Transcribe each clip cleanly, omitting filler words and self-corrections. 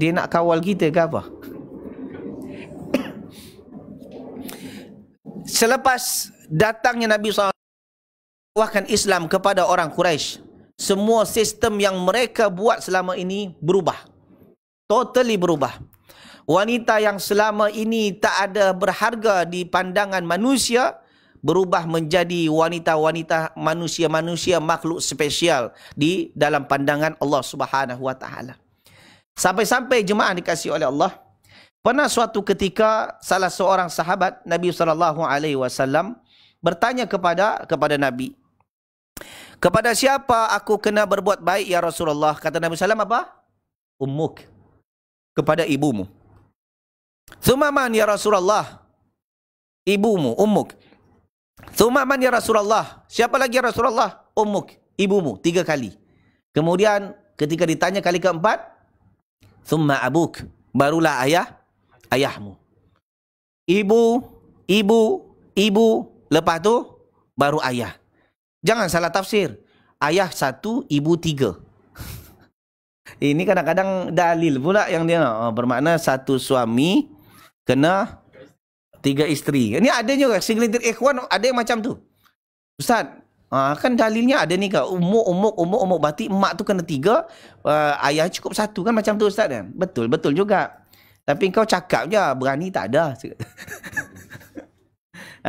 Dia nak kawal kita ke apa? Selepas datangnya Nabi SAW membawakan Islam kepada orang Quraisy, semua sistem yang mereka buat selama ini berubah. Totally berubah. Wanita yang selama ini tak ada berharga di pandangan manusia berubah menjadi wanita-wanita, manusia-manusia, makhluk spesial di dalam pandangan Allah Subhanahu wa taala. Sampai-sampai jemaah dikasihi oleh Allah, pernah suatu ketika salah seorang sahabat Nabi SAW bertanya kepada Nabi, kepada siapa aku kena berbuat baik ya Rasulullah? Kata Nabi SAW apa? Ummuk. Kepada ibumu. Thumaman ya Rasulullah? Ibumu, ummuk. Thumaman ya Rasulullah? Siapa lagi ya Rasulullah? Ummuk, ibumu, 3 kali. Kemudian ketika ditanya kali keempat, thumma abuk, barulah ayahmu. Ibu, lepas tu baru ayah. Jangan salah tafsir. Ayah 1, ibu 3. Ini kadang-kadang dalil pula yang dia bermakna 1 suami kena 3 isteri. Ini ada juga segelintir ikhwan ada yang macam tu. Ustaz, kan dalilnya ada ni ke? Umuk. Berarti emak tu kena 3, ayah cukup 1 kan macam tu Ustaz kan? Betul juga. Tapi kau cakap je, berani tak ada.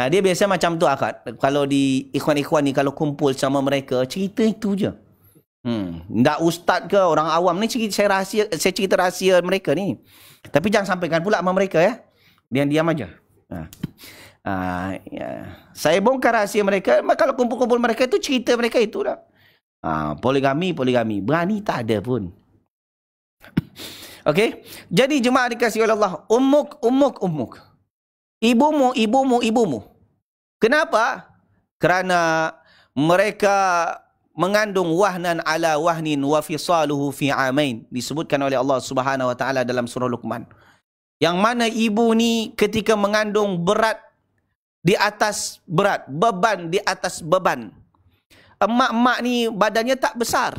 Dia biasa macam tu akad. Kalau di ikhwan-ikhwan ni kalau kumpul sama mereka, cerita itu je. Tak ustaz ke orang awam ni saya cerita rahsia mereka ni. Tapi jangan sampaikan pula sama mereka ya. Diam-diam aja. Ya. Saya bongkar rahsia mereka. Kalau kumpul-kumpul mereka itu cerita mereka itu dah. Poligami. Berani tak ada pun. Okey. Jadi jemaah dikasihi oleh Allah, ummuk. Ibumu. Kenapa? Kerana mereka mengandung wahnan ala wahnin wa fisaluhu fi amain, disebutkan oleh Allah Subhanahu wa taala dalam surah Luqman. Yang mana ibu ni ketika mengandung berat di atas berat, beban di atas beban. Emak-emak ni badannya tak besar.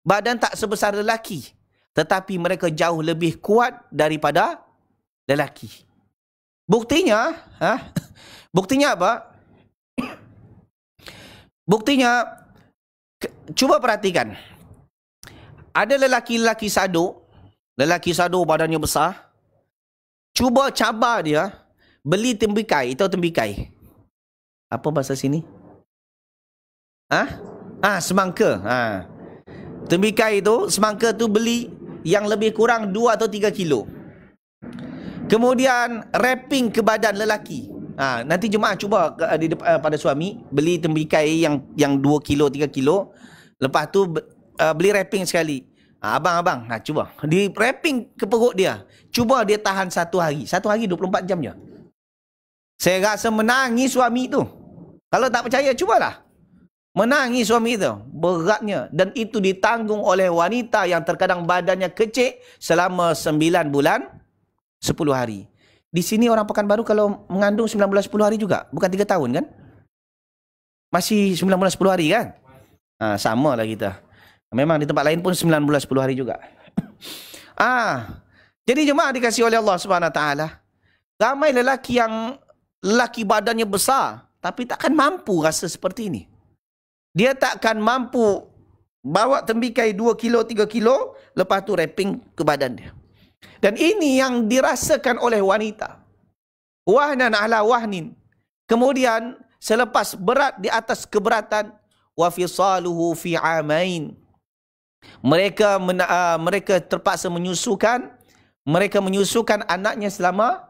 Badan tak sebesar lelaki, tetapi mereka jauh lebih kuat daripada lelaki. Buktinya, buktinya apa? Buktinya, cuba perhatikan. Ada lelaki-lelaki sado badannya besar. Cuba cabar dia beli tembikai. Tahu tembikai? Apa bahasa sini? Semangka. Tembikai itu, semangka tu beli yang lebih kurang 2 atau 3 kilo. Kemudian wrapping ke badan lelaki. Nanti jemaah cuba pada suami beli tembikai yang 2 kilo, 3 kilo. Lepas tu beli wrapping sekali. Abang, cuba. Di wrapping ke perut dia. Cuba dia tahan 1 hari. 1 hari 24 jam je. Saya rasa menangis suami tu. Kalau tak percaya, cubalah. Menangis suami tu. Beratnya. Dan itu ditanggung oleh wanita yang terkadang badannya kecil selama 9 bulan, 10 hari. Di sini orang Pekanbaru kalau mengandung 9 bulan 10 hari juga. Bukan 3 tahun kan? Masih 9 bulan 10 hari kan? Sama lah kita. Memang di tempat lain pun 9 bulan 10 hari juga. Jadi jemaah dikasihi oleh Allah Subhanahu Wa Taala. Ramai lelaki badannya besar, tapi takkan mampu rasa seperti ini. Dia takkan mampu bawa tembikai 2 kilo, 3 kilo, lepas tu wrapping ke badan dia. Dan ini yang dirasakan oleh wanita. Wahnan ala wahnin. Kemudian selepas berat di atas keberatan, wa fisaluhu fi amain. Mereka terpaksa menyusukan anaknya selama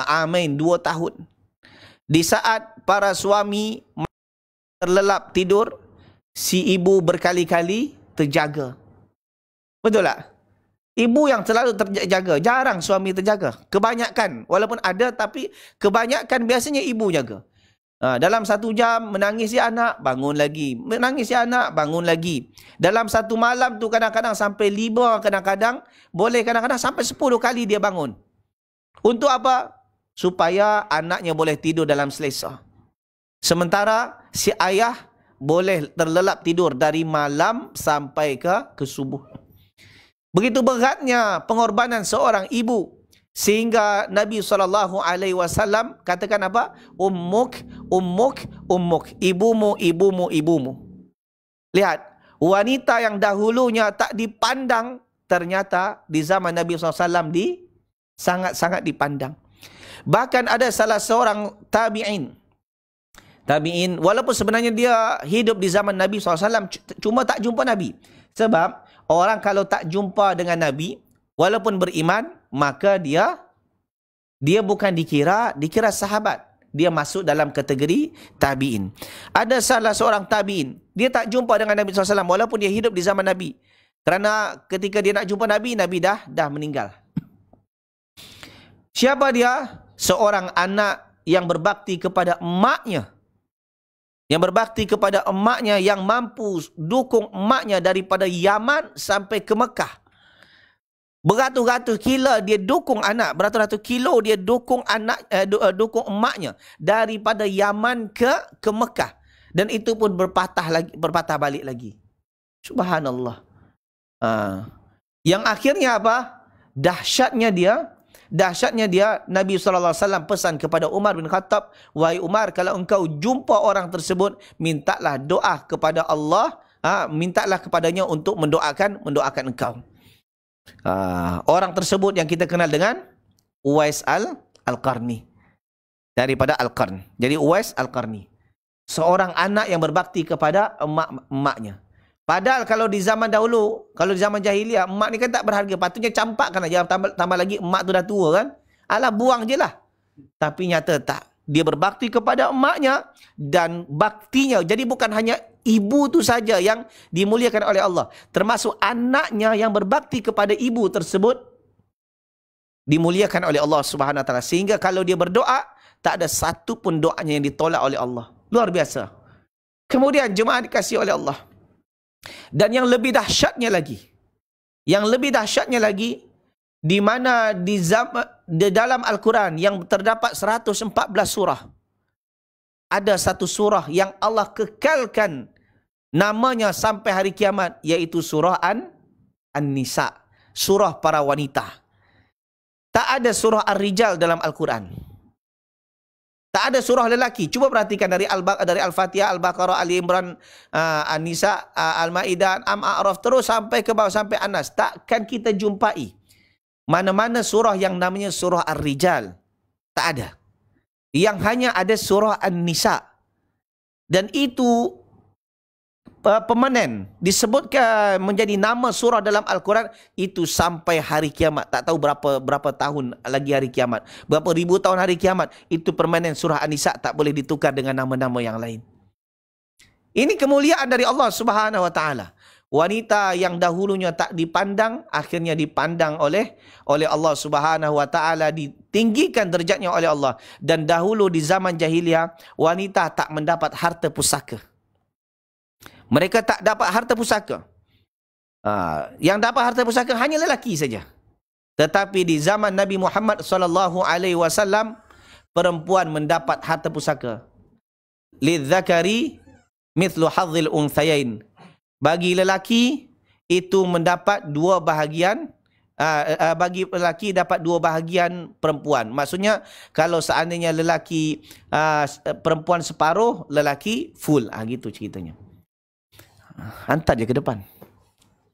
amain 2 tahun. Di saat para suami terlelap tidur, si ibu berkali-kali terjaga. Betul tak? Ibu yang selalu terjaga, jarang suami terjaga. Kebanyakan, walaupun ada tapi kebanyakan biasanya ibu jaga. Dalam 1 jam menangis si anak, bangun lagi. Menangis si anak, bangun lagi. Dalam 1 malam tu kadang-kadang sampai 5, kadang-kadang sampai 10 kali dia bangun. Untuk apa? Supaya anaknya boleh tidur dalam selesa. Sementara si ayah boleh terlelap tidur dari malam sampai ke subuh. Begitu beratnya pengorbanan seorang ibu sehingga Nabi SAW katakan apa? Ummuk, ummuk, ummuk. Ibumu, ibumu, ibumu. Lihat, wanita yang dahulunya tak dipandang, ternyata di zaman Nabi SAW sangat-sangat dipandang. Bahkan ada salah seorang tabi'in, walaupun sebenarnya dia hidup di zaman Nabi SAW, cuma tak jumpa Nabi. Sebab orang kalau tak jumpa dengan Nabi, walaupun beriman, maka dia bukan dikira sahabat. Dia masuk dalam kategori tabi'in. Ada salah seorang tabi'in, dia tak jumpa dengan Nabi SAW walaupun dia hidup di zaman Nabi. Kerana ketika dia nak jumpa Nabi, Nabi dah meninggal. Siapa dia? Seorang anak yang berbakti kepada emaknya. Yang berbakti kepada emaknya, yang mampu dukung emaknya daripada Yaman sampai ke Mekah. Beratus-ratus kilo dia dukung anak, beratus-ratus kilo dia dukung anak, dukung emaknya daripada Yaman ke Mekah, dan itu pun berpatah balik lagi. Subhanallah. Yang akhirnya apa? Dahsyatnya dia, Nabi SAW pesan kepada Umar bin Khattab, wahai Umar, kalau engkau jumpa orang tersebut, mintalah doa kepada Allah, mintalah kepadanya untuk mendoakan engkau. Orang tersebut yang kita kenal dengan Uwais Al-Qarni, daripada Al-Qarn. Jadi Uwais Al-Qarni, seorang anak yang berbakti kepada emaknya. Padahal kalau di zaman dahulu, kalau di zaman jahiliah, emak ni kan tak berharga, patutnya campakkan aja, tambah lagi emak tu dah tua kan, alah buang je lah. Tapi nyata tak, dia berbakti kepada emaknya, dan baktinya, jadi bukan hanya ibu tu saja yang dimuliakan oleh Allah, termasuk anaknya yang berbakti kepada ibu tersebut dimuliakan oleh Allah Subhanahu Wa Taala, sehingga kalau dia berdoa tak ada satu pun doanya yang ditolak oleh Allah. Luar biasa. Kemudian jemaah dikasihi oleh Allah, dan yang lebih dahsyatnya lagi, di mana di dalam Al-Quran yang terdapat 114 surah, ada satu surah yang Allah kekalkan namanya sampai hari kiamat, iaitu surah An-Nisa, surah para wanita. Tak ada surah Ar-Rijal dalam Al-Quran. Tak ada surah lelaki. Cuba perhatikan dari Al-Fatihah, Al-Baqarah, Ali Imran, An-Nisa, Al-Ma'idah, A'raf, terus sampai ke bawah sampai An-Nas. Takkan kita jumpai mana-mana surah yang namanya surah Ar-Rijal. Tak ada. Yang hanya ada surah An-Nisa. Dan itu permanen, disebutkan menjadi nama surah dalam Al-Quran itu sampai hari kiamat. Tak tahu berapa tahun lagi hari kiamat, berapa ribu tahun hari kiamat, itu permanen surah An-Nisa, tak boleh ditukar dengan nama-nama yang lain. Ini kemuliaan dari Allah Subhanahu Wa Taala. Wanita yang dahulunya tak dipandang, akhirnya dipandang oleh Allah Subhanahu Wa Taala, ditinggikan derajatnya oleh Allah. Dan dahulu di zaman jahiliah, wanita tak mendapat harta pusaka. Mereka tak dapat harta pusaka. Yang dapat harta pusaka hanya lelaki saja. Tetapi di zaman Nabi Muhammad SAW, perempuan mendapat harta pusaka. Lidzakari mithlu hadzil unthayain. Bagi lelaki itu mendapat 2 bahagian. Bagi lelaki dapat 2 bahagian perempuan. Maksudnya kalau seandainya lelaki perempuan separuh, lelaki full. Gitu ceritanya. Hantar je ke depan.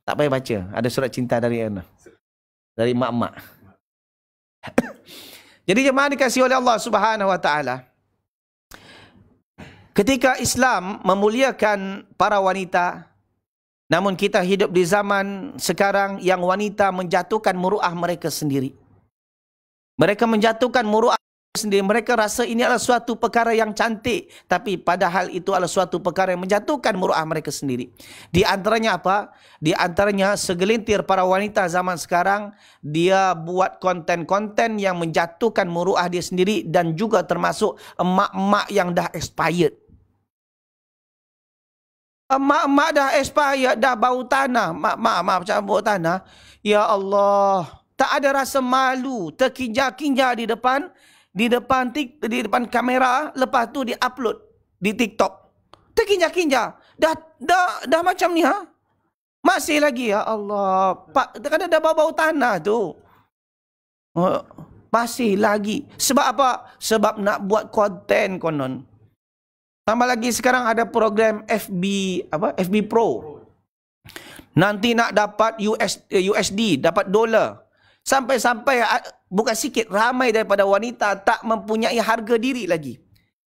Tak payah baca. Ada surat cinta dari mak-mak. Jadi jemaah dikasihi oleh Allah Subhanahu Wa Taala, ketika Islam memuliakan para wanita, namun kita hidup di zaman sekarang yang wanita menjatuhkan muruah mereka sendiri. Mereka menjatuhkan muruah sendiri. Mereka rasa ini adalah suatu perkara yang cantik, tapi padahal itu adalah suatu perkara yang menjatuhkan muruah mereka sendiri. Di antaranya apa? Di antaranya segelintir para wanita zaman sekarang, dia buat konten-konten yang menjatuhkan muruah dia sendiri, dan juga termasuk emak-emak yang dah expired. Emak-emak dah expired, dah bau tanah. Maaf macam bau tanah. Ya Allah, tak ada rasa malu, terkinja-kinja di depan kamera, lepas tu di-upload di TikTok. Terkinja-kinja. Dah macam ni Masih lagi, ya Allah. Pak, kan ada bau-bau tanah tu. Masih lagi. Sebab apa? Sebab nak buat konten konon. Tambah lagi sekarang ada program FB Pro. Nanti nak dapat USD, dapat dolar. Sampai-sampai bukan sikit, ramai daripada wanita tak mempunyai harga diri lagi.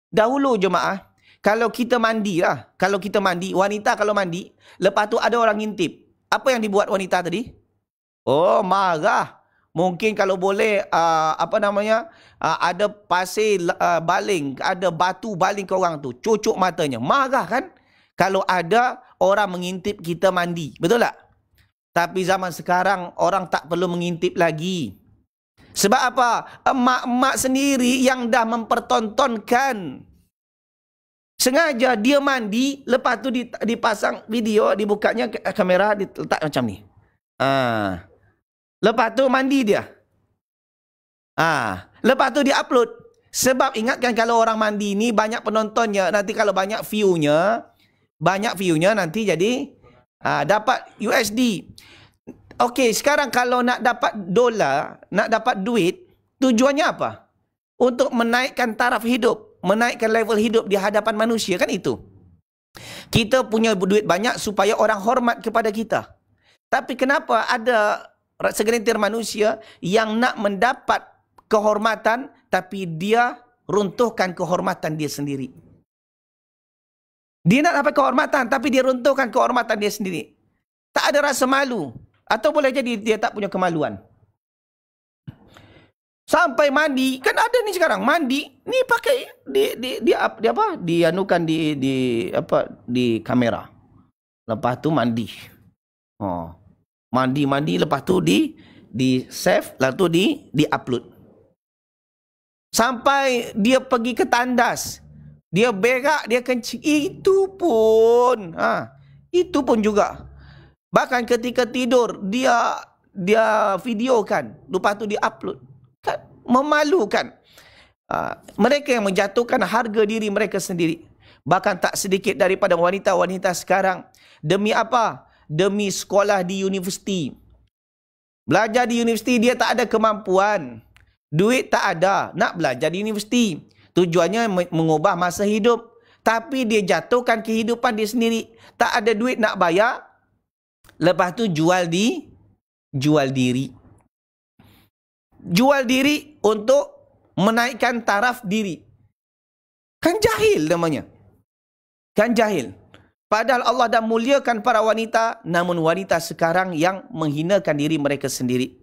Dahulu jemaah, kalau kita mandi lah, wanita kalau mandi, lepas tu ada orang ngintip. Apa yang dibuat wanita tadi? Oh, marah. Mungkin kalau boleh, ada pasir baling, ada batu baling ke orang tu, cucuk matanya. Marah kan? Kalau ada orang mengintip kita mandi. Betul tak? Tapi zaman sekarang, orang tak perlu mengintip lagi. Sebab apa? Emak-emak sendiri yang dah mempertontonkan. Sengaja dia mandi, lepas tu dipasang video, dibukanya kamera, diletak macam ni. Lepas tu mandi dia. Lepas tu dia upload. Sebab ingatkan kalau orang mandi ni banyak penontonnya, nanti kalau banyak view-nya nanti jadi dapat USD. Okey, sekarang kalau nak dapat dolar, nak dapat duit, tujuannya apa? Untuk menaikkan taraf hidup, menaikkan level hidup di hadapan manusia, kan itu. Kita punya duit banyak supaya orang hormat kepada kita. Tapi kenapa ada segelintir manusia yang nak mendapat kehormatan tapi dia runtuhkan kehormatan dia sendiri? Dia nak dapat kehormatan tapi dia runtuhkan kehormatan dia sendiri. Tak ada rasa malu. Atau boleh jadi dia tak punya kemaluan. Sampai mandi, kan ada ni sekarang mandi ni pakai dianukan di kamera. Lepas tu mandi. Mandi lepas tu di save, lepas tu di upload. Sampai dia pergi ke tandas, dia berak, dia kencing, itu pun juga. Bahkan ketika tidur dia videokan, lepas tu dia upload. Kan memalukan. Mereka yang menjatuhkan harga diri mereka sendiri. Bahkan tak sedikit daripada wanita-wanita sekarang, demi apa? Demi sekolah di universiti. Belajar di universiti dia tak ada kemampuan. Duit tak ada, nak belajar di universiti. Tujuannya mengubah masa hidup. Tapi dia jatuhkan kehidupan dia sendiri. Tak ada duit nak bayar. Lepas tu jual diri. Jual diri untuk menaikkan taraf diri. Kan jahil namanya. Kan jahil. Padahal Allah dah muliakan para wanita, namun wanita sekarang yang menghinakan diri mereka sendiri.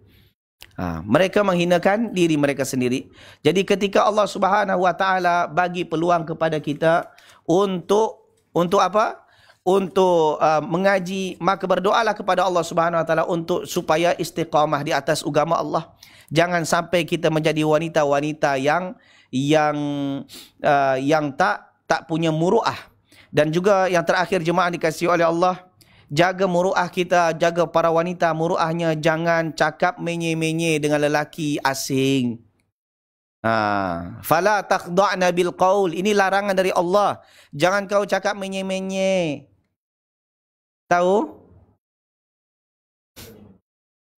Mereka menghinakan diri mereka sendiri. Jadi ketika Allah Subhanahu Wa Taala bagi peluang kepada kita untuk apa? Untuk mengaji, maka berdoalah kepada Allah Subhanahu Wa Taala untuk supaya istiqamah di atas agama Allah. Jangan sampai kita menjadi wanita-wanita yang tak punya muruah. Dan juga yang terakhir jemaah dikasihi oleh Allah, jaga muruah kita, jaga para wanita muruahnya, jangan cakap menye-menye dengan lelaki asing. Fala taqda'na bil qaul. Ini larangan dari Allah. Jangan kau cakap menye-menye. Tahu?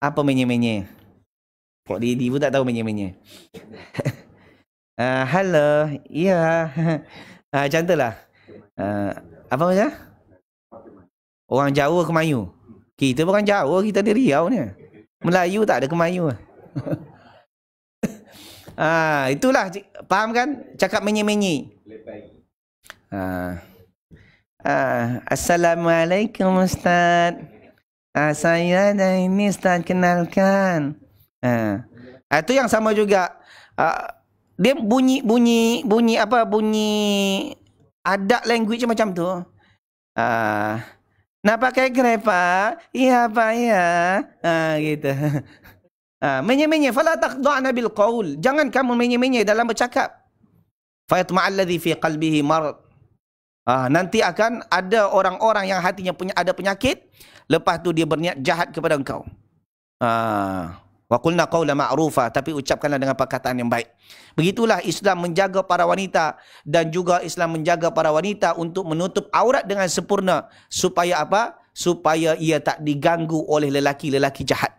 Apa menye-menye? Kok Didi pun tak tahu menye-menye. Halo, ya. Macam tu lah. Apa macam? Orang Jawa ke Melayu? Kita bukan Jawa, kita di Riau ni. Melayu tak ada ke Melayu. Itulah, faham kan? Cakap menye-menye. Assalamualaikum Ustaz. Saya dah ini Ustaz kenalkan. Itu yang sama juga. Dia bunyi adat language macam tu. Nak pakai kereta? Ya Pak ya. Gitu. Menye-menye. Fala taqda'na bil qaul. Jangan kamu menye-menye dalam bercakap. Fa yatma'alladhi fi qalbihi marad. Nanti akan ada orang-orang yang hatinya ada penyakit, lepas tu dia berniat jahat kepada engkau. Wa qulna qawlan ma'rufa, tapi ucapkanlah dengan perkataan yang baik. Begitulah Islam menjaga para wanita, dan juga Islam menjaga para wanita untuk menutup aurat dengan sempurna, supaya apa? supaya ia tak diganggu oleh lelaki-lelaki jahat.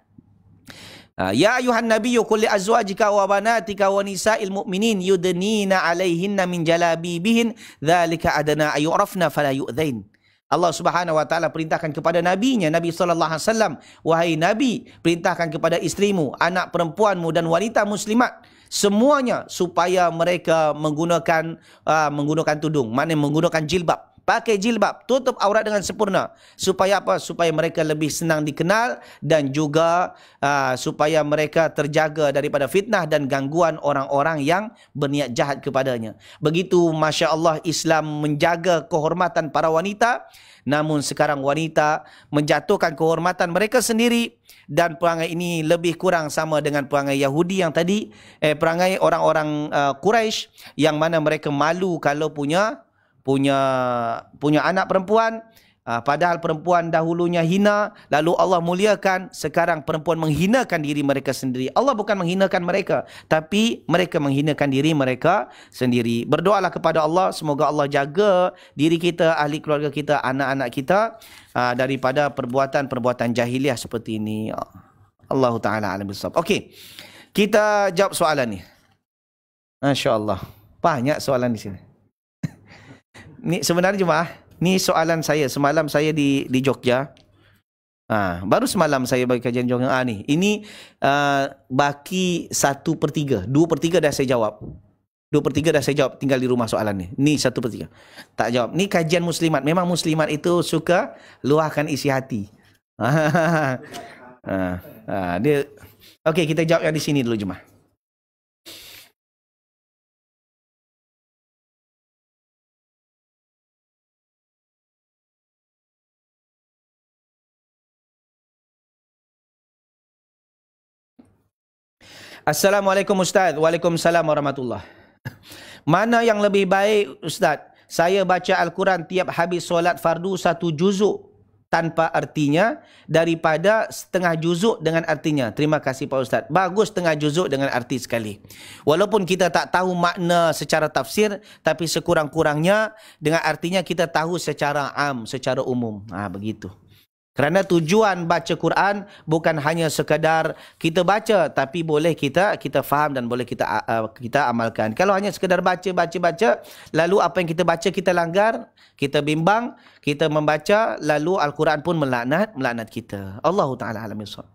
Ya ayuhan nabiyyu qul li azwajika wa banatika wa nisa'il mu'minin yudnina 'alaihinna min jalabibihin dzalika adna ayurafna fala yu'dzain. Allah Subhanahu wa taala perintahkan kepada nabinya Nabi sallallahu alaihi wasallam, wahai nabi, perintahkan kepada isterimu, anak perempuanmu dan wanita muslimat semuanya supaya mereka menggunakan tudung, maknanya menggunakan jilbab. Pakai jilbab, tutup aurat dengan sempurna. Supaya apa? Supaya mereka lebih senang dikenal dan juga supaya mereka terjaga daripada fitnah dan gangguan orang-orang yang berniat jahat kepadanya. Begitu Masya Allah Islam menjaga kehormatan para wanita, namun sekarang wanita menjatuhkan kehormatan mereka sendiri, dan perangai ini lebih kurang sama dengan perangai Yahudi yang tadi, perangai orang-orang Quraisy yang mana mereka malu kalau punya anak perempuan, padahal perempuan dahulunya hina, lalu Allah muliakan, sekarang perempuan menghinakan diri mereka sendiri. Allah bukan menghinakan mereka, tapi mereka menghinakan diri mereka sendiri. Berdoalah kepada Allah, semoga Allah jaga diri kita, ahli keluarga kita, anak-anak kita daripada perbuatan-perbuatan jahiliah seperti ini. Allah Ta'ala alam bisawab. Okey, kita jawab soalan ni. Masya Allah, banyak soalan di sini. Ni sebenarnya jemaah, ni soalan saya semalam saya di Jogja. Baru semalam saya bagi kajian Jogja. Ni ini baki 1/3, 2/3 dah saya jawab. 2/3 dah saya jawab, tinggal di rumah soalan ni. Ni 1/3 tak jawab. Ni kajian muslimat. Memang muslimat itu suka luahkan isi hati. Dia okey, kita jawab yang di sini dulu jemaah. Assalamualaikum Ustaz. Waalaikumsalam warahmatullahi. Mana yang lebih baik Ustaz? Saya baca Al-Quran tiap habis solat fardu 1 juzuk tanpa artinya daripada setengah juzuk dengan artinya. Terima kasih Pak Ustaz. Bagus setengah juzuk dengan arti sekali. Walaupun kita tak tahu makna secara tafsir, tapi sekurang-kurangnya dengan artinya kita tahu secara am, secara umum. Begitu. Kerana tujuan baca Quran bukan hanya sekadar kita baca, tapi boleh kita faham dan boleh kita amalkan. Kalau hanya sekadar baca, lalu apa yang kita baca kita langgar, kita bimbang, kita membaca, lalu Al-Quran pun melaknat kita. Allah Ta'ala alam bisawab.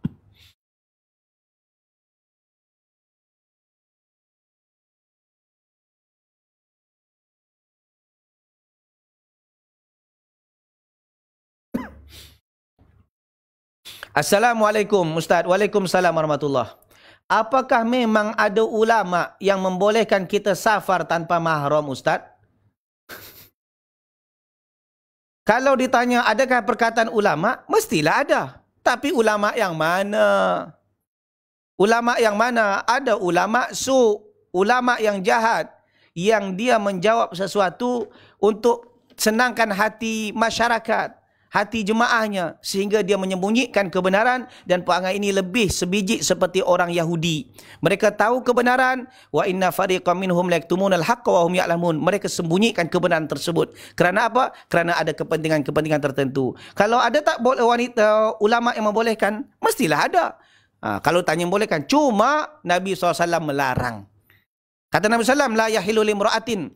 Assalamualaikum Ustaz. Waalaikumsalam warahmatullahi. Apakah memang ada ulama yang membolehkan kita safar tanpa mahram Ustaz? Kalau ditanya adakah perkataan ulama, mestilah ada. Tapi ulama yang mana? Ulama yang mana? Ada ulama ulama yang jahat, yang dia menjawab sesuatu untuk senangkan hati masyarakat, hati jemaahnya, sehingga dia menyembunyikan kebenaran, dan perangai ini lebih sebiji seperti orang Yahudi. Mereka tahu kebenaran, wa inna fariqam minhum la yaktumunal haqqa wa hum ya'lamun. Mereka sembunyikan kebenaran tersebut. Kerana apa? Kerana ada kepentingan-kepentingan tertentu. Kalau ada tak boleh wanita ulama yang membolehkan? Mestilah ada. Kalau tanya membolehkan, cuma Nabi SAW melarang. Kata Nabi SAW, la yahilu limra'atin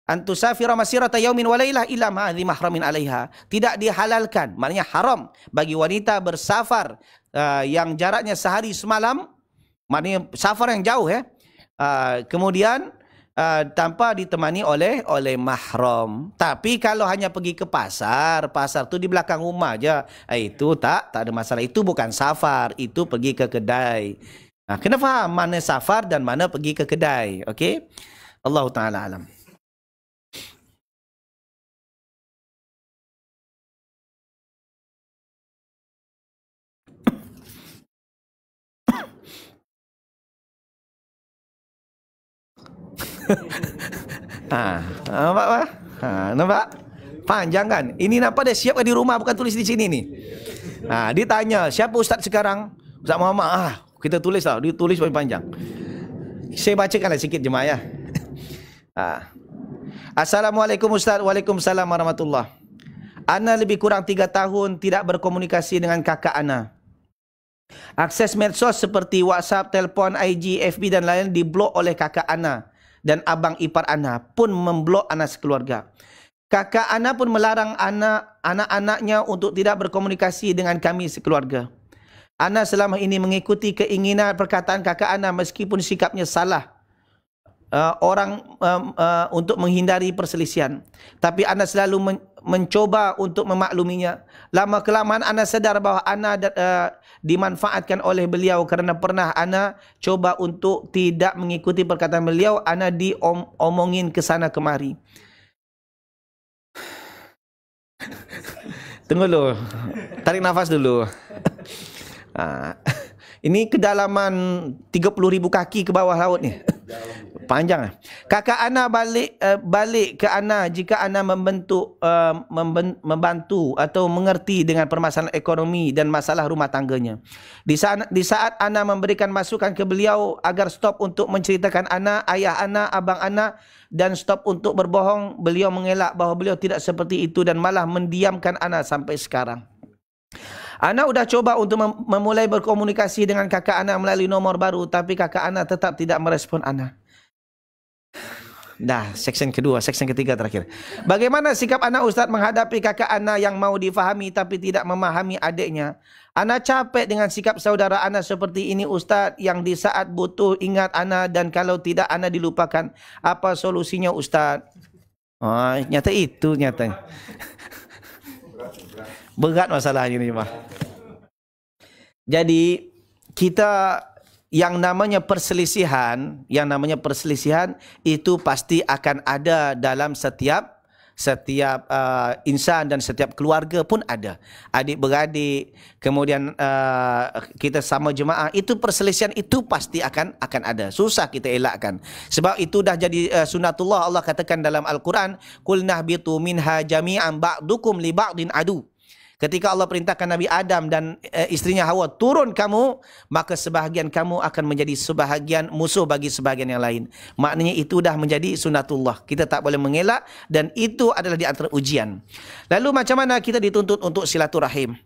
antusafira masirata yaumin wa lailah illa ma'adhi mahramin 'alaiha. Tidak dihalalkan, maknanya haram bagi wanita bersafar yang jaraknya sehari semalam, maknanya safar yang jauh kemudian tanpa ditemani oleh mahram. Tapi kalau hanya pergi ke pasar tu di belakang rumah aja, itu tak ada masalah. Itu bukan safar, itu pergi ke kedai. Kena faham mana safar dan mana pergi ke kedai. Okey? Allah Ta'ala alam. Nampak? Nampak? Panjang kan? Ini nampak dia siap di rumah, bukan tulis di sini ni. Dia tanya, siapa Ustaz sekarang? Ustaz Muhammad. Kita tulis lah, dia tulis panjang. Saya bacakanlah sikit jemaah ya. Assalamualaikum Ustaz. Waalaikumsalam warahmatullahi. Ana lebih kurang 3 tahun tidak berkomunikasi dengan kakak Ana. Akses medsos seperti WhatsApp, telefon, IG, FB dan lain diblok oleh kakak Ana. Dan abang ipar Ana pun memblok Ana sekeluarga. Kakak Ana pun melarang anak-anaknya untuk tidak berkomunikasi dengan kami sekeluarga. Ana selama ini mengikuti keinginan perkataan kakak Ana meskipun sikapnya salah. Untuk menghindari perselisihan. Tapi Ana selalu mencoba untuk memakluminya. Lama kelamaan Ana sedar bahawa Ana dimanfaatkan oleh beliau kerana pernah Ana coba untuk tidak mengikuti perkataan beliau. Ana diomongin ke sana kemari. Tunggu dulu. Tarik nafas dulu. Ini kedalaman 30,000 kaki ke bawah laut ni. Panjang. Kakak Ana balik ke Ana jika Ana membantu atau mengerti dengan permasalahan ekonomi dan masalah rumah tangganya. Di saat Ana memberikan masukan ke beliau agar stop untuk menceritakan Ana, ayah Ana, abang Ana dan stop untuk berbohong, beliau mengelak bahawa beliau tidak seperti itu dan malah mendiamkan Ana sampai sekarang. Ana sudah coba untuk memulai berkomunikasi dengan kakak Ana melalui nomor baru, tapi kakak Ana tetap tidak merespon Ana. Dah, section kedua, section ketiga terakhir. Bagaimana sikap Ana Ustaz menghadapi kakak Ana yang mau difahami tapi tidak memahami adiknya? Ana capek dengan sikap saudara Ana seperti ini Ustaz, yang di saat butuh ingat Ana dan kalau tidak Ana dilupakan. Apa solusinya Ustaz? Oh, nyata itu nyata. Berat masalahnya ni, Mah. Jadi kita yang namanya perselisihan itu pasti akan ada dalam setiap insan dan setiap keluarga pun ada. Adik-beradik, kemudian kita sama jemaah, itu perselisihan itu pasti akan ada. Susah kita elakkan. Sebab itu dah jadi sunatullah. Allah katakan dalam Al-Quran, "Qul nahbitu minha jami'an ba'dukum li ba'din adu." Ketika Allah perintahkan Nabi Adam dan istrinya Hawa, turun kamu, maka sebahagian kamu akan menjadi sebahagian musuh bagi sebahagian yang lain. Maknanya itu dah menjadi sunatullah. Kita tak boleh mengelak dan itu adalah di antara ujian. Lalu macam mana kita dituntut untuk silaturahim?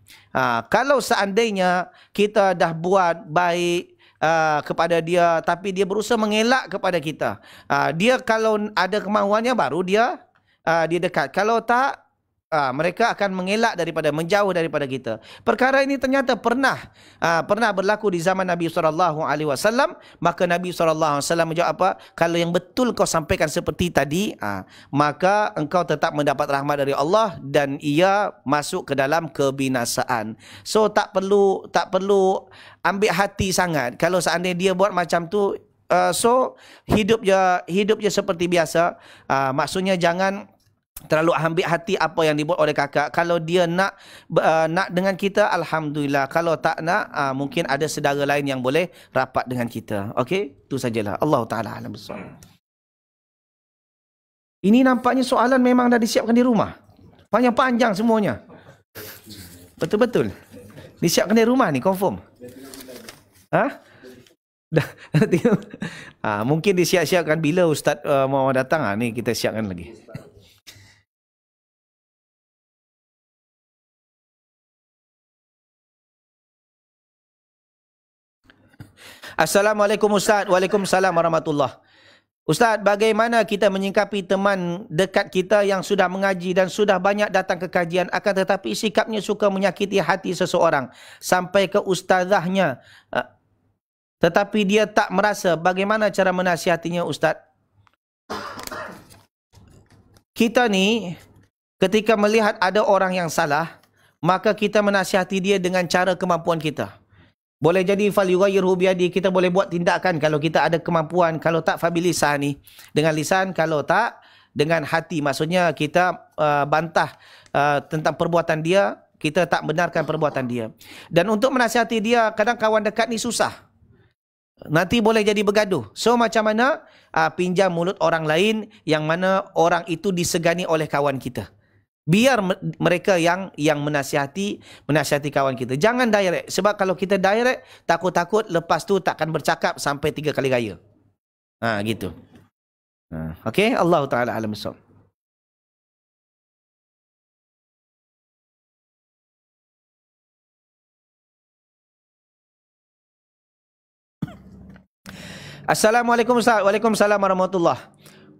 Kalau seandainya kita dah buat baik kepada dia, tapi dia berusaha mengelak kepada kita. Dia kalau ada kemahuannya baru dia dekat. Kalau tak, mereka akan mengelak menjauh daripada kita. Perkara ini ternyata pernah berlaku di zaman Nabi SAW. Maka Nabi SAW menjawab apa? Kalau yang betul kau sampaikan seperti tadi, maka engkau tetap mendapat rahmat dari Allah dan ia masuk ke dalam kebinasaan. So tak perlu ambil hati sangat. Kalau seandainya dia buat macam tu, so hidup je seperti biasa. Maksudnya jangan terlalu ambil hati apa yang dibuat oleh kakak. Kalau dia nak dengan kita, alhamdulillah. Kalau tak nak, mungkin ada saudara lain yang boleh rapat dengan kita. Okey, itu sajalah. Allah Taala alam bissawab. Ini nampaknya soalan memang dah disiapkan di rumah. Panjang-panjang semuanya. Betul-betul. Disiapkan di rumah ni, confirm. Mungkin disiap-siapkan bila Ustaz mau datang. Ni kita siapkan lagi. Assalamualaikum Ustaz. Waalaikumsalam warahmatullahi. Ustaz, bagaimana kita menyingkapi teman dekat kita yang sudah mengaji dan sudah banyak datang ke kajian, akan tetapi sikapnya suka menyakiti hati seseorang sampai ke ustazahnya, tetapi dia tak merasa? Bagaimana cara menasihatinya Ustaz? Kita ni ketika melihat ada orang yang salah, maka kita menasihati dia dengan cara kemampuan kita. Boleh jadi falyughayyirhu biyadi, kita boleh buat tindakan kalau kita ada kemampuan. Kalau tak fabilisani, dengan lisan. Kalau tak, dengan hati. Maksudnya kita bantah tentang perbuatan dia, kita tak benarkan perbuatan dia. Dan untuk menasihati dia, kadang kawan dekat ni susah. Nanti boleh jadi bergaduh. So macam mana? Pinjam mulut orang lain yang mana orang itu disegani oleh kawan kita. Biar mereka yang menasihati kawan kita. Jangan direct. Sebab kalau kita direct, takut-takut lepas tu takkan bercakap sampai 3 kali raya. Gitu. Okey, Allah Taala alam bissawab. Assalamualaikum Ustaz. Waalaikumsalam warahmatullahi.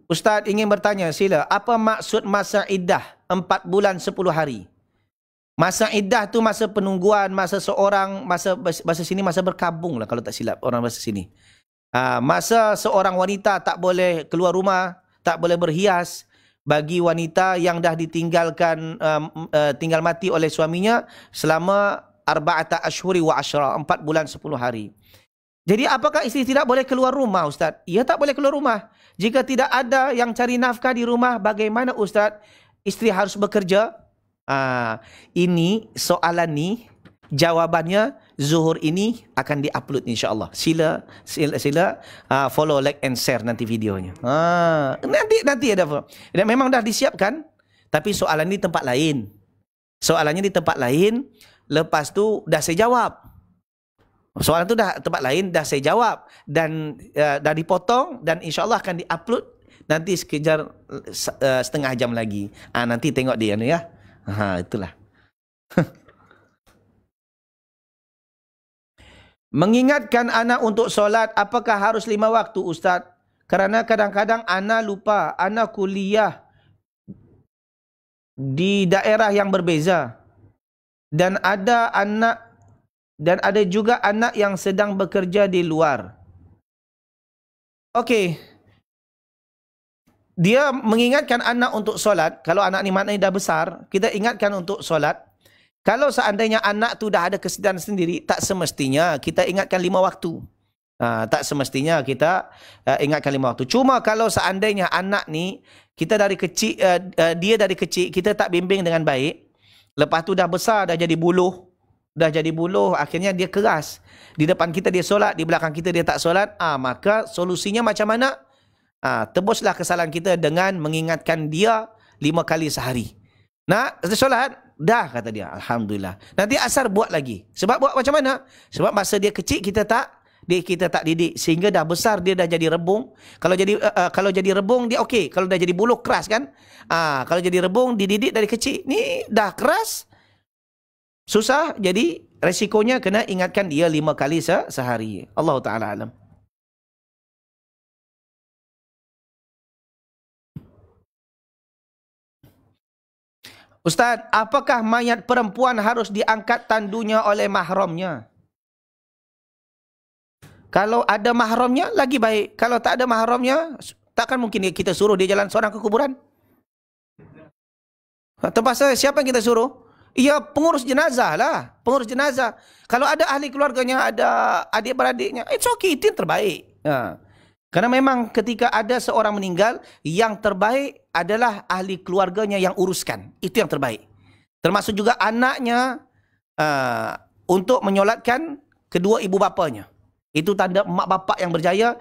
Ustaz ingin bertanya, sila. Apa maksud masa iddah 4 bulan 10 hari? Masa iddah tu masa penungguan, masa seorang, bahasa sini masa berkabung lah kalau tak silap orang bahasa sini. Masa seorang wanita tak boleh keluar rumah, tak boleh berhias, bagi wanita yang dah ditinggalkan tinggal mati oleh suaminya selama 4 ashhuri wa ashra, 4 bulan 10 hari. Jadi apakah isteri tidak boleh keluar rumah, Ustaz? Ia tak boleh keluar rumah. Jika tidak ada yang cari nafkah di rumah, bagaimana Ustaz? Isteri harus bekerja? Ini soalan ni, jawabannya Zuhur ini akan diupload insya-Allah. Sila follow, like and share nanti videonya. Nanti ada. Dan memang dah disiapkan, tapi soalan ni tempat lain. Soalannya di tempat lain, lepas tu dah saya jawab. Soalan tu dah tempat lain, dah saya jawab dan dah dipotong dan insya-Allah akan diupload nanti sekejar setengah jam lagi. Nanti tengok dia ni ya. Itulah. Mengingatkan anak untuk solat, apakah harus 5 waktu Ustaz? Kerana kadang-kadang anak lupa, anak kuliah di daerah yang berbeza. Dan ada juga anak yang sedang bekerja di luar. Okey. Dia mengingatkan anak untuk solat. Kalau anak ni maknanya dah besar, kita ingatkan untuk solat. Kalau seandainya anak tu dah ada kesediaan sendiri, tak semestinya kita ingatkan 5 waktu. Tak semestinya kita ingatkan 5 waktu. Cuma kalau seandainya anak ni, kita dari kecil, dia dari kecil, kita tak bimbing dengan baik. Lepas tu dah besar, dah jadi buluh. Akhirnya dia keras. Di depan kita dia solat, di belakang kita dia tak solat. Maka solusinya macam mana? Tebuslah kesalahan kita dengan mengingatkan dia 5 kali sehari. Nak solat? Dah, kata dia. Alhamdulillah. Nanti asar buat lagi. Sebab buat macam mana? Sebab masa dia kecil kita tak didik. Sehingga dah besar dia dah jadi rebung. Kalau jadi rebung dia okey. Kalau dah jadi buluh keras kan? Kalau jadi rebung dididik dari kecil. Ni dah keras. Susah. Jadi resikonya kena ingatkan dia 5 kali sehari. Allah Ta'ala alam. Ustaz, apakah mayat perempuan harus diangkat tandunya oleh mahramnya? Kalau ada mahramnya, lagi baik. Kalau tak ada mahramnya, takkan mungkin kita suruh dia jalan seorang ke kuburan. Terpaksa siapa yang kita suruh? Ya, pengurus jenazah lah. Pengurus jenazah. Kalau ada ahli keluarganya, ada adik-beradiknya, it's okay, itu yang terbaik. Karena memang ketika ada seorang meninggal, yang terbaik adalah ahli keluarganya yang uruskan. Itu yang terbaik. Termasuk juga anaknya untuk menyolatkan kedua ibu bapanya. Itu tanda mak bapak yang berjaya.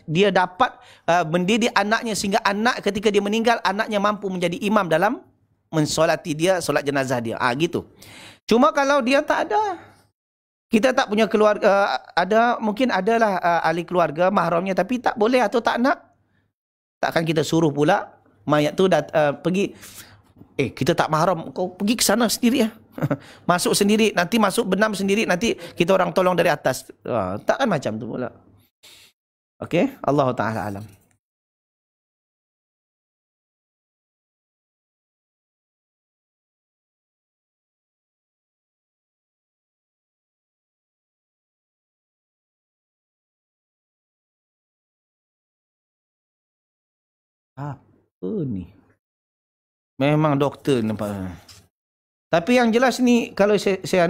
Dia dapat mendidik anaknya sehingga anak ketika dia meninggal, anaknya mampu menjadi imam dalam mensolati dia, solat jenazah dia. Gitu. Cuma kalau dia tak ada, kita tak punya keluarga, mungkin adalah ahli keluarga, mahramnya, tapi tak boleh atau tak nak. Takkan kita suruh pula mayat tu pergi, kita tak mahram, kau pergi ke sana sendiri ya. Masuk sendiri, nanti masuk benam sendiri, nanti kita orang tolong dari atas. Takkan macam tu pula. Okey, Allah Ta'ala alam. Apa ni? Memang doktor nampak. Tapi yang jelas ni, kalau saya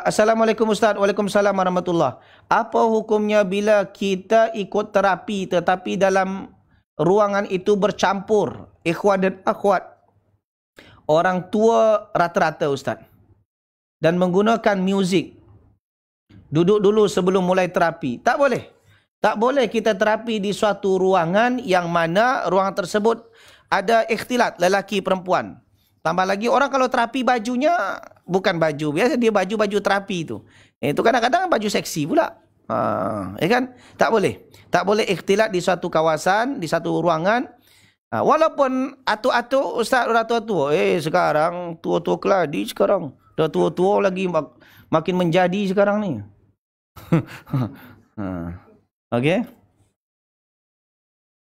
Assalamualaikum Ustaz. Waalaikumsalam warahmatullahi. Apa hukumnya bila kita ikut terapi tetapi dalam ruangan itu bercampur ikhwan dan akhwat, orang tua rata-rata Ustaz, dan menggunakan muzik? Duduk dulu sebelum mulai terapi. Tak boleh. Tak boleh kita terapi di suatu ruangan yang mana ruangan tersebut ada ikhtilat lelaki perempuan. Tambah lagi orang kalau terapi bajunya bukan baju biasa, dia baju terapi itu. Itu kadang-kadang baju seksi pula. Ya kan? Tak boleh. Tak boleh ikhtilat di suatu kawasan, di satu ruangan. Walaupun atuk-atuk ustaz dah tua-tua. Sekarang tua-tua keladi sekarang. Dah tua-tua lagi makin menjadi sekarang ni. Okey?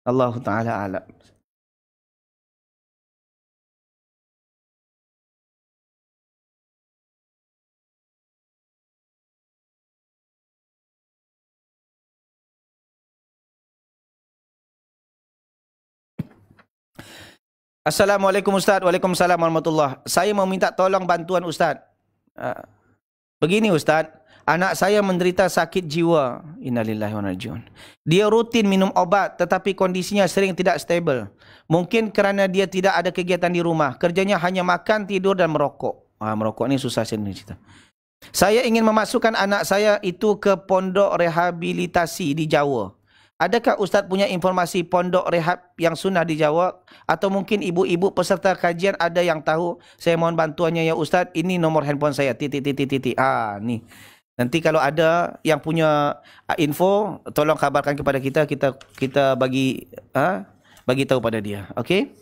Allah Ta'ala alam. Assalamualaikum Ustaz. Waalaikumsalam warahmatullahi. Saya mau minta tolong bantuan Ustaz. Ah, Begini Ustaz, anak saya menderita sakit jiwa. Innalillahi wa inna ilaihi raji'un. Dia rutin minum obat tetapi kondisinya sering tidak stabil. Mungkin kerana dia tidak ada kegiatan di rumah. Kerjanya hanya makan, tidur dan merokok. Merokok ni susah saya cerita. Saya ingin memasukkan anak saya itu ke pondok rehabilitasi di Jawa. Adakah Ustaz punya informasi pondok rehab yang sunnah di Jawa? Atau mungkin ibu-ibu peserta kajian ada yang tahu? Saya mohon bantuannya ya Ustaz. Ini nomor handphone saya. Titik. Ni. Nanti kalau ada yang punya info, tolong kabarkan kepada kita. Kita bagi tahu pada dia. Okey?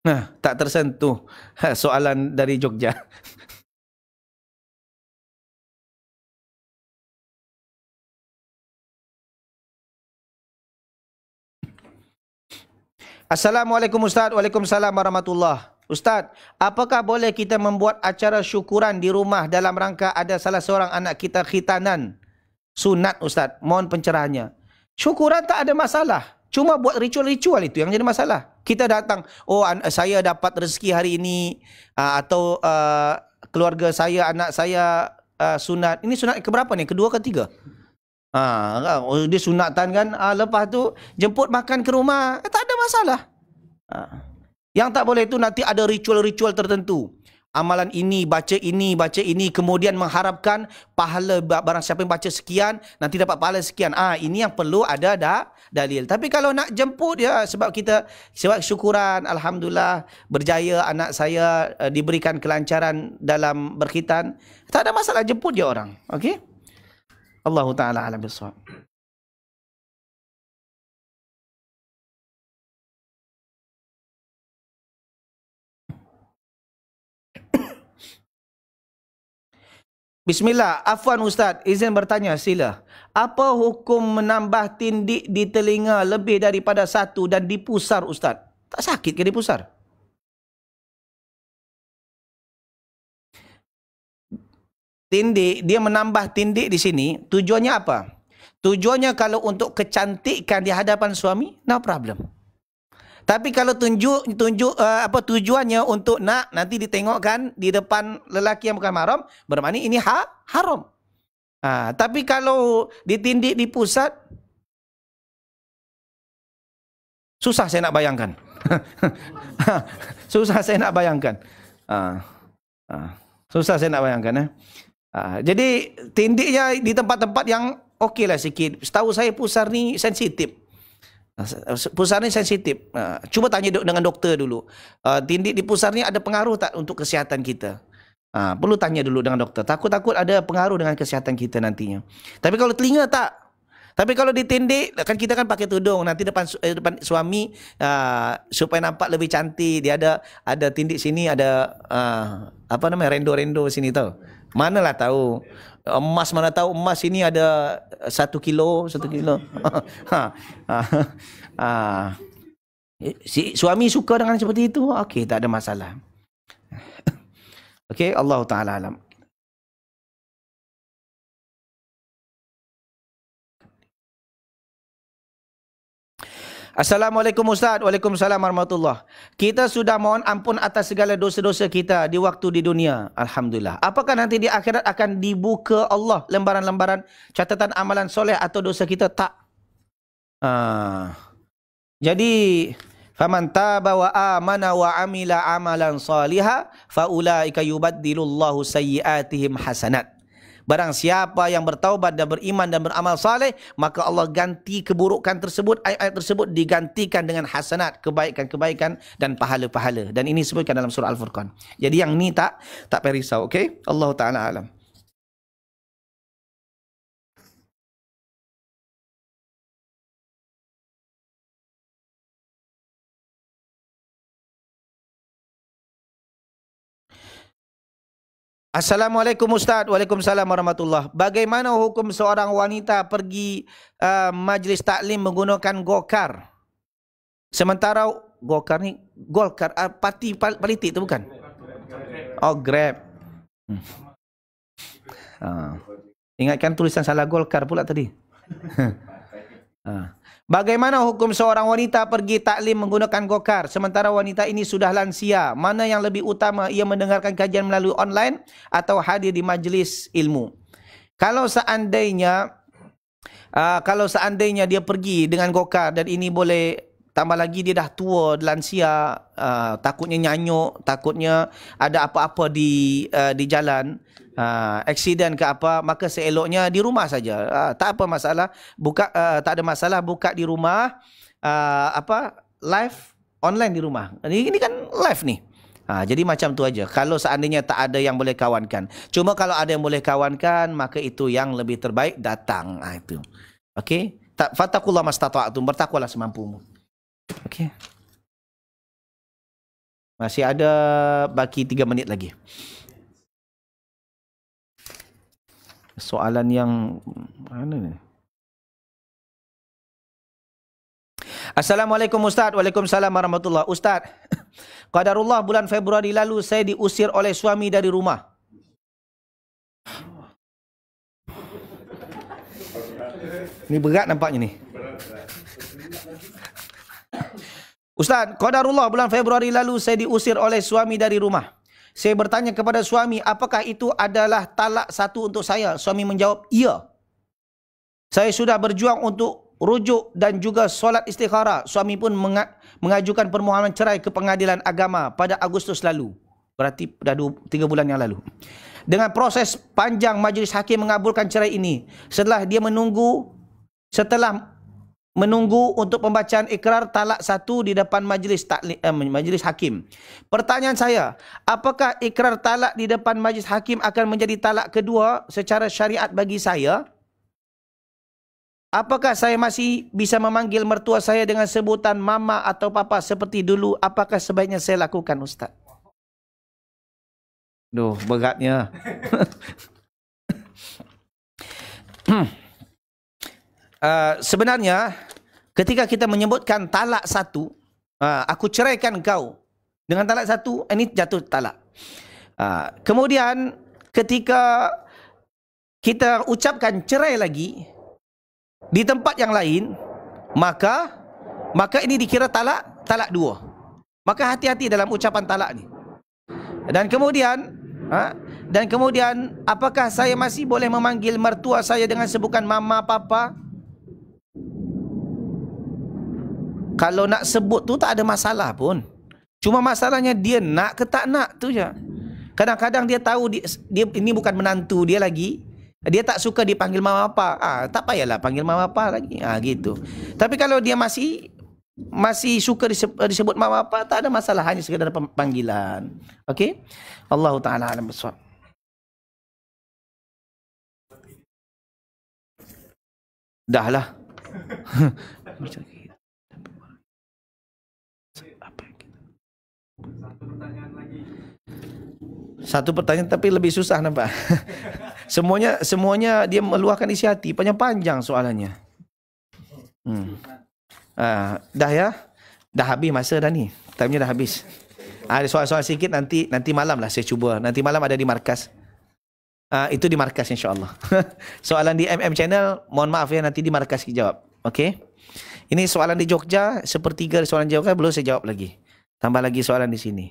Nah, tak tersentuh soalan dari Jogja. Assalamualaikum Ustaz. Waalaikumsalam warahmatullahi. Ustaz, apakah boleh kita membuat acara syukuran di rumah dalam rangka ada salah seorang anak kita khitanan? Sunat Ustaz. Mohon pencerahannya. Syukuran tak ada masalah. Cuma buat ritual-ritual itu yang jadi masalah. Kita datang, saya dapat rezeki hari ini, atau keluarga saya, anak saya sunat. Ini sunat keberapa ni? Kedua ke tiga? Dia sunatan kan, lepas tu jemput makan ke rumah, tak ada masalah. Yang tak boleh itu nanti ada ritual-ritual tertentu. Amalan ini, baca ini, kemudian mengharapkan pahala barang siapa yang baca sekian, nanti dapat pahala sekian. Ini yang perlu ada dalil. Tapi kalau nak jemput ya sebab syukuran, alhamdulillah berjaya anak saya diberikan kelancaran dalam berkhitan, tak ada masalah, jemput dia orang. Okey? Allah Ta'ala alam bisawab. Bismillah, afwan Ustaz, izin bertanya sila. Apa hukum menambah tindik di telinga lebih daripada satu dan dipusar Ustaz? Tak sakit ke dipusar? Tindik, dia menambah tindik di sini, tujuannya apa? Tujuannya kalau untuk kecantikan di hadapan suami, no problem. Tapi kalau tujuannya untuk nanti ditengokkan di depan lelaki yang bukan mahram, bermakna ini haram. Tapi kalau ditindik di pusat, susah saya nak bayangkan. Susah saya nak bayangkan. Susah saya nak bayangkan. Jadi tindiknya di tempat-tempat yang okeylah sikit. Setahu saya pusar ni sensitif. Pusar ni sensitif. Cuba tanya dengan doktor dulu. Tindik di pusar ni ada pengaruh tak untuk kesihatan kita? Perlu tanya dulu dengan doktor. Takut-takut ada pengaruh dengan kesihatan kita nantinya. Tapi kalau telinga tak. Tapi kalau ditindik, kan kita kan pakai tudung. Nanti depan suami, supaya nampak lebih cantik. Dia ada tindik sini, ada rendo-rendo sini tau. Manalah tahu. Emas mana tahu, emas ini ada 1 kilo. Si suami suka dengan seperti itu, okey, tak ada masalah. Okey, Allah Ta'ala alam. Assalamualaikum Ustaz. Waalaikumsalam warahmatullahi. Kita sudah mohon ampun atas segala dosa-dosa kita di waktu di dunia. Alhamdulillah. Apakah nanti di akhirat akan dibuka Allah lembaran-lembaran catatan amalan soleh atau dosa kita? Tak. Jadi, faman taba wa amana wa amila amalan saliha fa ulaika yubaddilullahu sayyiatihim hasanat. Barang siapa yang bertaubat dan beriman dan beramal saleh, maka Allah ganti keburukan tersebut, ayat-ayat tersebut digantikan dengan hasanat, kebaikan-kebaikan dan pahala-pahala. Dan ini disebutkan dalam surah Al-Furqan. Jadi yang ni tak payah risau, okey? Allah Ta'ala alam. Assalamualaikum Ustaz. Waalaikumsalam warahmatullahi. Bagaimana hukum seorang wanita pergi majlis taklim menggunakan gokar? Sementara gokar ni, golkar, parti politik tu bukan? Oh, Grab. Ingatkan tulisan salah golkar pula tadi. Bagaimana hukum seorang wanita pergi taklim menggunakan gokar sementara wanita ini sudah lansia? Mana yang lebih utama, ia mendengarkan kajian melalui online atau hadir di majlis ilmu? Kalau seandainya dia pergi dengan gokar dan ini boleh, tambah lagi dia dah tua, lansia, takutnya nyanyuk, takutnya ada apa-apa di jalan, aksiden ke apa, maka seeloknya di rumah saja. Tak apa masalah, tak ada masalah buka di rumah, live online di rumah. Ini kan live nih. Jadi macam tu aja. Kalau seandainya tak ada yang boleh kawankan. Cuma kalau ada yang boleh kawankan, maka itu yang lebih terbaik, datang. Itu. Okey. Fattakullah mastata'tum, bertakwalah semampumu. Okey. Masih ada baki 3 minit lagi. Soalan yang mana ni? Assalamualaikum Ustaz. Waalaikumsalam warahmatullahi. Ustaz, qadarullah bulan Februari lalu saya diusir oleh suami dari rumah. Ini berat nampaknya ni. Ustaz, qadarullah bulan Februari lalu saya diusir oleh suami dari rumah. Saya bertanya kepada suami, apakah itu adalah talak satu untuk saya? Suami menjawab, iya. Saya sudah berjuang untuk rujuk dan juga solat istikharah. Suami pun mengajukan permohonan cerai ke pengadilan agama pada Agustus lalu. Berarti dah 3 bulan yang lalu. Dengan proses panjang, majlis hakim mengabulkan cerai ini. Setelah menunggu untuk pembacaan ikrar talak satu di depan majlis hakim. Pertanyaan saya, apakah ikrar talak di depan majlis hakim akan menjadi talak kedua secara syariat bagi saya? Apakah saya masih bisa memanggil mertua saya dengan sebutan mama atau papa seperti dulu? Apakah sebaiknya saya lakukan, Ustaz? Duh, beratnya. Sebenarnya ketika kita menyebutkan talak satu, aku ceraikan kau dengan talak satu, ini jatuh talak. Kemudian ketika kita ucapkan cerai lagi di tempat yang lain, maka ini dikira talak dua. Maka hati-hati dalam ucapan talak ni. Dan kemudian apakah saya masih boleh memanggil mertua saya dengan sebutan mama, papa? Kalau nak sebut tu tak ada masalah pun. Cuma masalahnya dia nak ke tak nak tu je. Kadang-kadang dia tahu dia ini bukan menantu dia lagi. Dia tak suka dipanggil mama apa. Tak payahlah panggil mama apa lagi. Gitu. Tapi kalau dia masih suka disebut mama apa, tak ada masalah, hanya sekadar panggilan. Okey? Allahu taala alam bissawab. Dahlah. Satu pertanyaan tapi lebih susah nampak. Semuanya dia meluahkan isi hati, panjang soalannya. Dah ya? Dah habis masa dah ni. Time-nya dah habis. Ada soal-soal sikit nanti malam lah saya cuba. Nanti malam ada di markas. Itu di markas insya-Allah. Soalan di MM channel, mohon maaf ya, nanti di markas kita jawab. Okey? Ini soalan di Jogja, sepertiga soalan Jogja belum saya jawab lagi. Tambah lagi soalan di sini.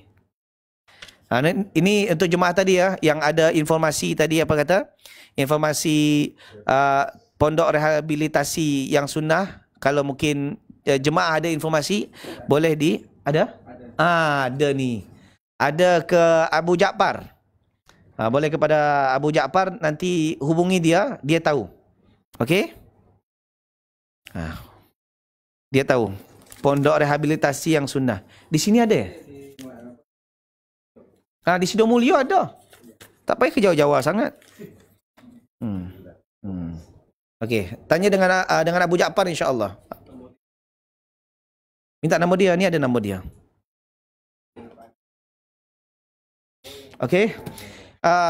Ini untuk jemaah tadi ya, yang ada informasi tadi apa kata? Informasi pondok rehabilitasi yang sunnah. Kalau mungkin jemaah ada informasi, boleh ada? Ada ni. Ada ke Abu Ja'far. Boleh kepada Abu Ja'far, nanti hubungi dia tahu. Okey? Dia tahu. Pondok rehabilitasi yang sunnah. Di sini ada ya? Di Sidomulyo ada. Tak payah ke jauh-jauh sangat. Okey, tanya dengan Abu Ja'far insya-Allah. Minta nombor dia, ni ada nombor dia. Okey.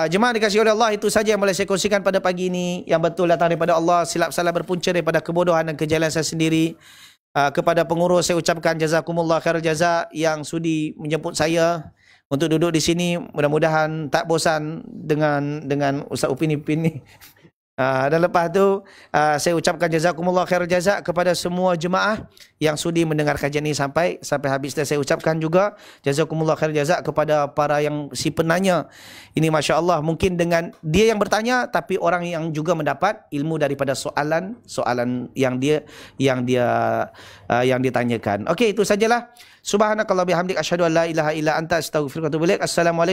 Jemaah dikasihi oleh Allah, itu saja yang boleh saya kongsikan pada pagi ini. Yang betul datang daripada Allah, silap salah berpunca daripada kebodohan dan kejahilan saya sendiri. Kepada pengurus saya ucapkan jazakumullah khairul jaza yang sudi menjemput saya untuk duduk di sini. Mudah-mudahan tak bosan dengan Ustaz Upin ni. Dan lepas tu saya ucapkan jazakumullah khairul jaza kepada semua jemaah yang sudi mendengar kajian ini sampai habis. Dan saya ucapkan juga jazakumullah khairul jaza kepada para yang si penanya. Ini masya-Allah, mungkin dengan dia yang bertanya tapi orang yang juga mendapat ilmu daripada soalan yang ditanyakan. Okey, itu sajalah. Subhanakallah bihamdik asyhadu an la ilaha illa anta astaghfiruka wa atubu ilaik. Assalamualaikum